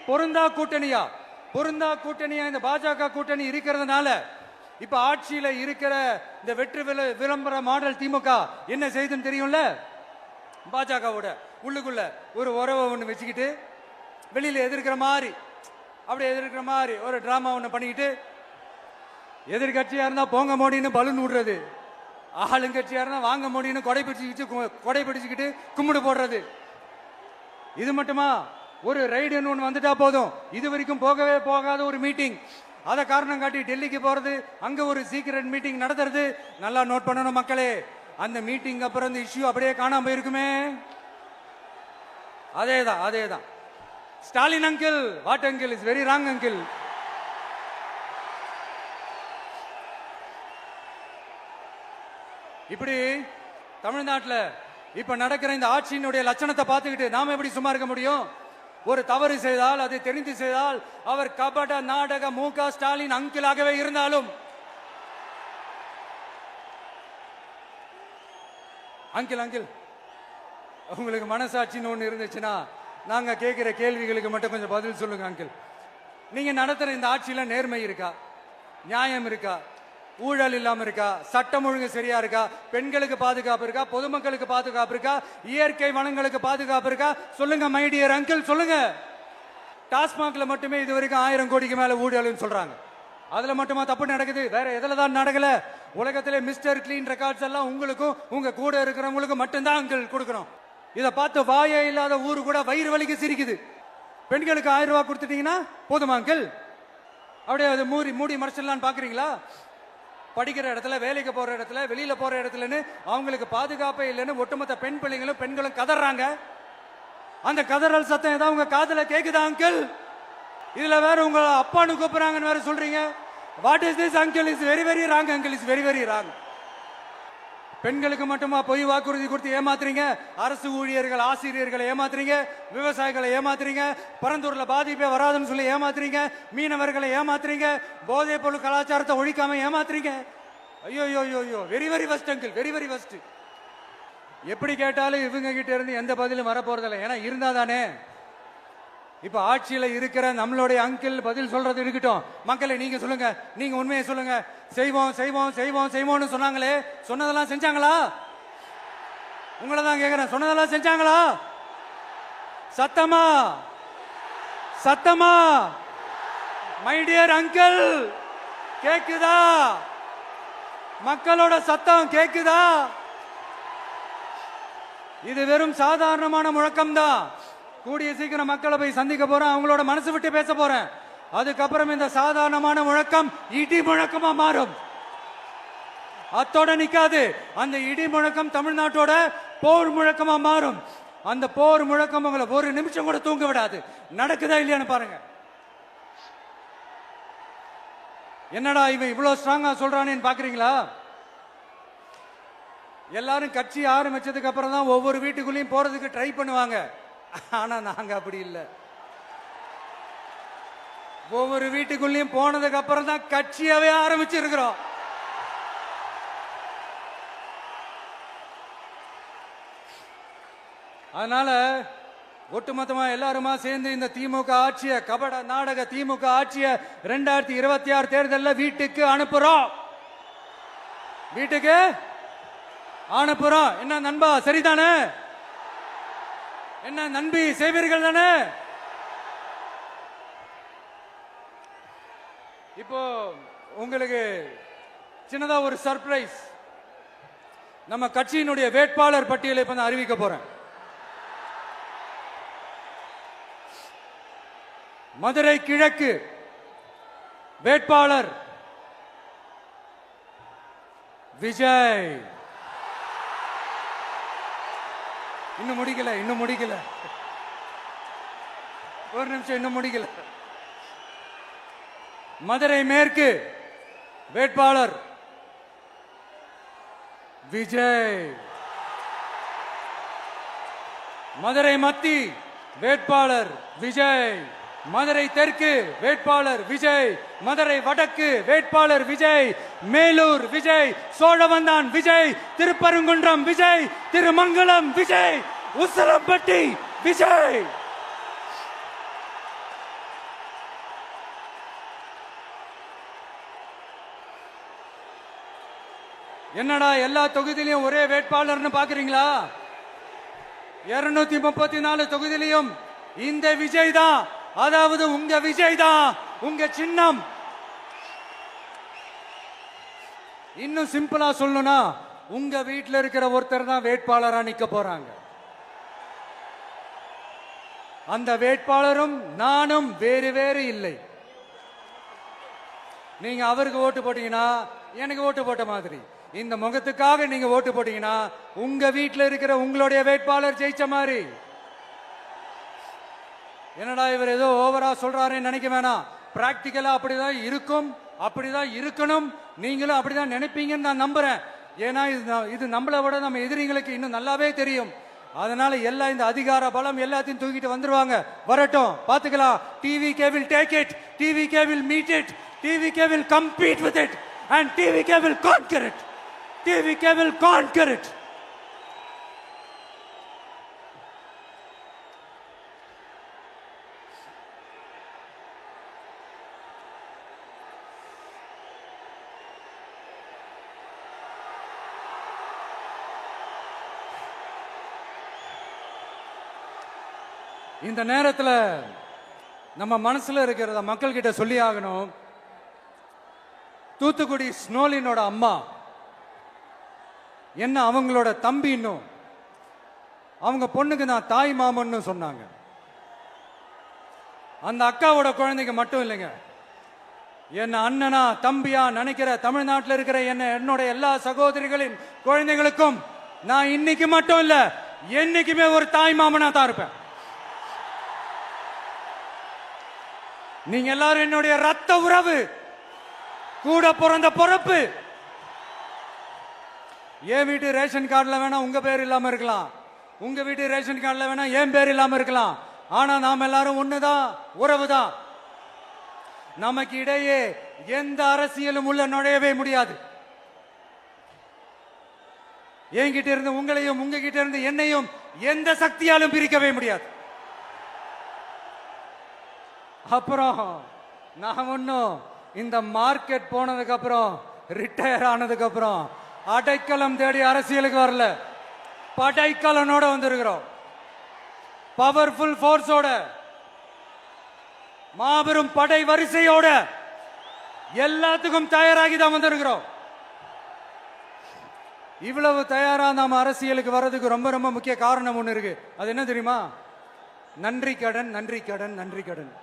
பொருந்தா கூட்டணியா? பொருந்தா கூட்டணியா இந்த பாஜக கூட்டணி இருக்கிறதுனால இப்ப ஆட்சியில இருக்கிற இந்த வெற்றி விளம்பர மாடல் திமுக என்ன செய்துன்னு தெரியும்ல? பாஜகவோட உள்ளுக்குள்ள ஒரு உறவை ஒண்ணு வச்சுக்கிட்டு வெளியில எதிர்க்கிற மாதிரி அப்படி எதிர்க்கிற மாதிரி ஒரு டிராமா ஒண்ணு பண்ணிக்கிட்டு, எதிர்கட்சியா இருந்தா போங்க மோடின்னு பலூன் விடுறது, ஆளுங்கட்சியா இருந்தா வாங்க மோடின்னு கொடை பிடிச்சுக்கிட்டு கும்பிடு போடுறது. இது மட்டுமா? ஒரு ரைடுன்னு ஒன்று வந்துட்டா போதும், இது வரைக்கும் போகவே போகாத ஒரு மீட்டிங், அதை காரணம் காட்டி டெல்லிக்கு போறது, அங்க ஒரு சீக்கிரட் மீட்டிங் நடத்துறது. நல்லா நோட் பண்ணணும் மக்களே, அந்த மீட்டிங் அப்புறம் இந்த இஷ்யூ அப்படியே காணாம போயிருக்குமே. அதேதான் Stalin uncle, what uncle is very wrong uncle. இப்படி தமிழ்நாட்டில் இப்ப நடக்கிற இந்த ஆட்சியினுடைய லட்சணத்தை பார்த்துக்கிட்டு நாம எப்படி சும்மா இருக்க முடியும்? ஒரு தவறு செய்தால், அதை தெரிந்து செய்தால், அவர் கபட நாடக மு.க. ஸ்டாலின் அங்கிளாகவே இருந்தாலும், அங்கிள் உங்களுக்கு மனசாட்சின்னு ஒண்ணு இருந்துச்சுன்னா நாங்க கேட்கிற கேள்விகளுக்கு மட்டும் கொஞ்சம் பதில் சொல்லுங்க அங்கிள். நீங்க நடத்துற இந்த ஆட்சியில நேர்மை இருக்கா? நியாயம் இருக்கா? ஊழல் இல்லாம இருக்கா? சட்டம் ஒழுங்கு சரியா இருக்கா? பெண்களுக்கு பாதுகாப்பு இருக்கா? பொதுமக்களுக்கு பாதுகாப்பு இருக்கா? இயற்கை வளங்களுக்கு பாதுகாப்பு இருக்கா? சொல்லுங்க மை டியர் அங்கிள், சொல்லுங்க. டாஸ்மாக்ல மட்டுமே இது வரைக்கும் 1000 கோடிக்கு மேல ஊழல்னு சொல்றாங்க. அதுல மட்டுமா தப்பு நடக்குது? வேற எதுல தான் நடக்கல? உலகத்திலே மிஸ்டர் கிளீன் ரெக்கார்ட்ஸ் எல்லாம் உங்களுக்கும் உங்க கூட இருக்கிறவங்களுக்கும் மட்டும்தான் அங்கிள் கொடுக்கணும். இதை பார்த்து வாயே இல்லாத ஊரு கூட வயிறு வலிக்கு சிரிக்குது. பெண்களுக்கு 1000 ரூபாய் கொடுத்துட்டீங்கன்னா போதுமா அங்கிள்? அப்படியே அது மூடி மறைச்சிடலான்னு பாக்குறீங்களா? படிக்கிற இடத்துல, வேலைக்கு போற இடத்துல, வெளியில போற இடத்துலன்னு அவங்களுக்கு பாதுகாப்பே இல்லைன்னு ஒட்டுமொத்த பெண்களும் கதறாங்க. அந்த கதறல் சத்தம் ஏதாவது உங்க காதுல கேக்குதா அங்கிள்? இதுல வேற உங்க அப்பான்னு கூப்பிடுறாங்கன்னு வேற சொல்றீங்க. What is this uncle? Is very very wrong uncle, is very very wrong. பெண்களுக்கு மட்டுமா பொய் வாக்குறுதி கொடுத்து ஏமாத்துறீங்க? அரசு ஊழியர்கள், ஆசிரியர்களை ஏமாத்துறீங்க, விவசாயிகளை ஏமாத்துறீங்க, பரந்தூர்ல பாதிப்பே வராதுன்னு சொல்லி ஏமாத்துறீங்க, மீனவர்களை ஏமாத்துறீங்க, போதைப் பொருள் கலாச்சாரத்தை ஒழிக்காம ஏமாத்துறீங்க. ஐயோ, very very first uncle, very very first. எப்படி கேட்டாலும் இவங்க கிட்ட இருந்து எந்த பதிலும் வரப்போறதில்லை. ஏன்னா இருந்தா தானே. இப்ப ஆட்சியில இருக்கிற நம்மளுடைய அங்கிள் பதில் சொல்றது இருக்கட்டும். மக்களை நீங்க சொல்லுங்க, நீங்க உண்மையை சொல்லுங்க. செய்வோம்னு சொன்னாங்களே, சொன்னதெல்லாம் செஞ்சாங்களா? உங்களை தான் கேக்குறேன், சொன்னதெல்லாம் செஞ்சாங்களா? சத்தமா மை டியர் அங்கிள், கேக்குதா? மக்களோட சத்தம் கேக்குதா? இது வெறும் சாதாரணமான முழக்கம் தான். கூடிய சீக்கிரம் மக்களை போய் சந்திக்க போறேன், அவங்களோட மனசு விட்டு பேச போறேன். அதுக்கப்புறம் இந்த சாதாரணமான முழக்கம் இடி முழக்கமா மாறும். அத்தோட நிக்காது. அந்த இடி முழக்கம் தமிழ்நாட்டோட போர் முழக்கமா மாறும். அந்த போர் முழக்கம் உங்களை ஒரு நிமிஷம் கூட தூங்க விடாது. நடக்குதா இல்லையான்னு பாருங்க. என்னடா இவன் இவ்வளவு ஸ்ட்ராங்கா சொல்றானேன்னு பாக்குறீங்களா? எல்லாரும் கட்சி ஆரம்பிச்சதுக்கு அப்புறம் தான் ஒவ்வொரு வீட்டுக்குள்ளேயும் போறதுக்கு ட்ரை பண்ணுவாங்க. ஆனா நாங்க அப்படி இல்லை. ஒவ்வொரு வீட்டுக்குள்ளேயும் போனதுக்கு அப்புறம் தான் கட்சியாவே ஆரம்பிச்சிருக்கிறோம். அதனால ஒட்டுமொத்தமா எல்லாருமா சேர்ந்து இந்த திமுக ஆட்சிய, கபட நாடக திமுக ஆட்சிய 2026 தேர்தலில் வீட்டுக்கு அனுப்புறோம். வீட்டுக்கு அனுப்புறோம். என்ன நண்பா, சரிதானே? என்ன நம்பி செய்வீர்கள் தானே? இப்போ உங்களுக்கு சின்னதா ஒரு சர்ப்ரைஸ். நம்ம கட்சியினுடைய வேட்பாளர் பட்டியலை இப்ப நான் அறிவிக்க போறேன். மதுரை கிழக்கு வேட்பாளர் விஜய். இன்னும் முடிக்கல. ஒரு நிமிஷம், இன்னும் முடிக்கல. மதுரை மேற்கு வேட்பாளர் விஜய். மதுரை மத்தி வேட்பாளர் விஜய். மதுரை தெற்கு வேட்பாளர் விஜய். மதுரை வடக்கு வேட்பாளர் விஜய். மேலூர் விஜய். சோழவந்தான் விஜய். திருப்பரங்குன்றம் விஜய். திருமங்கலம் விஜய். உசலம்பட்டி விஜய். என்னடா எல்லா தொகுதியிலையும் ஒரே வேட்பாளர்னு பாக்குறீங்களா? 234 தொகுதியிலையும் இந்த விஜய் தான், அதாவது உங்க விஜய் தான் உங்க சின்னம். இன்னும் சிம்பிளா சொல்லணும்னா உங்க வீட்டில் இருக்கிற ஒருத்தர் தான் வேட்பாளரா நிக்க போறாங்க. அந்த வேட்பாளரும் நானும் வேறு வேறு இல்லை. நீங்க அவருக்கு ஓட்டு போட்டீங்கன்னா எனக்கு ஓட்டு போட்ட மாதிரி, இந்த முகத்துக்காக நீங்க ஓட்டு போட்டீங்கன்னா உங்க வீட்டில் இருக்கிற உங்களுடைய வேட்பாளர் ஜெயிச்ச மாதிரி. என்னடா இவர் ஏதோ ஓவரா சொல்றாருன்னு நினைக்க வேணாம். பிராக்டிக்கலா அப்படிதான் இருக்கும், அப்படிதான் இருக்கணும். நீங்களும் அப்படிதான் நினைப்பீங்கன்னு நான் நம்புறேன். ஏன்னா இது நம்மளை விட நம்ம எதிரிங்களுக்கு இன்னும் நல்லாவே தெரியும். அதனால எல்லா இந்த அதிகார பலம் எல்லாத்தையும் தூக்கிட்டு வந்துருவாங்க. வரட்டும், பாத்துக்கலாம். TVK will take it, TVK will meet it, TVK will compete with it and TVK will conquer it, TVK will conquer it. இந்த நேரத்தில் நம்ம மனசுல இருக்கிறத மக்கள் கிட்ட சொல்லி ஆகணும். தூத்துக்குடி ஸ்னோலினோட அம்மா என்ன அவங்களோட தம்பி, இன்னும் அவங்க பொண்ணுக்கு நான் தாய் மாமன்னு சொன்னாங்க. அந்த அக்காவோட குழந்தைக்கு மட்டும் இல்லைங்க, என்ன அண்ணனா தம்பியா நினைக்கிற தமிழ்நாட்டில் இருக்கிற என்னோட எல்லா சகோதரிகளின் குழந்தைகளுக்கும் நான் இன்னைக்கு மட்டும் இல்ல, என்னைக்குமே ஒரு தாய் மாமனா தான் இருப்பேன். நீங்க எல்லாரும் என்னுடைய ரத்த உறவு, கூட பிறந்த பொறுப்பு. என் வீட்டு ரேஷன் கார்டுல வேணா உங்க பேர் இல்லாம இருக்கலாம், உங்க வீட்டு ரேஷன் கார்டுல வேணா என் பேர் இல்லாம இருக்கலாம். ஆனா நாம் எல்லாரும் ஒண்ணுதான், உறவுதான். நமக்கு இடையே எந்த அரசியலும் உள்ள நுழையவே முடியாது. என்கிட்ட இருந்து உங்களையும் உங்ககிட்ட இருந்து என்னையும் எந்த சக்தியாலும் பிரிக்கவே முடியாது. அப்புறம் நான் ஒன்னும் இந்த மார்க்கெட் போனதுக்கு அப்புறம், ரிட்டையர் ஆனதுக்கு அப்புறம் அடைக்கலம் தேடி அரசியலுக்கு வரல, படைக்கலனோட வந்திருக்கிறோம். பவர்ஃபுல் போர்ஸோட, மாபெரும் படை வரிசையோட, எல்லாத்துக்கும் தயாராகி தான் வந்திருக்கிறோம். இவ்வளவு தயாரா நாம அரசியலுக்கு வர்றதுக்கு ரொம்ப ரொம்ப முக்கிய காரணம் ஒண்ணு இருக்கு. அது என்ன தெரியுமா? நன்றி கடன், நன்றி கடன், நன்றி கடன்.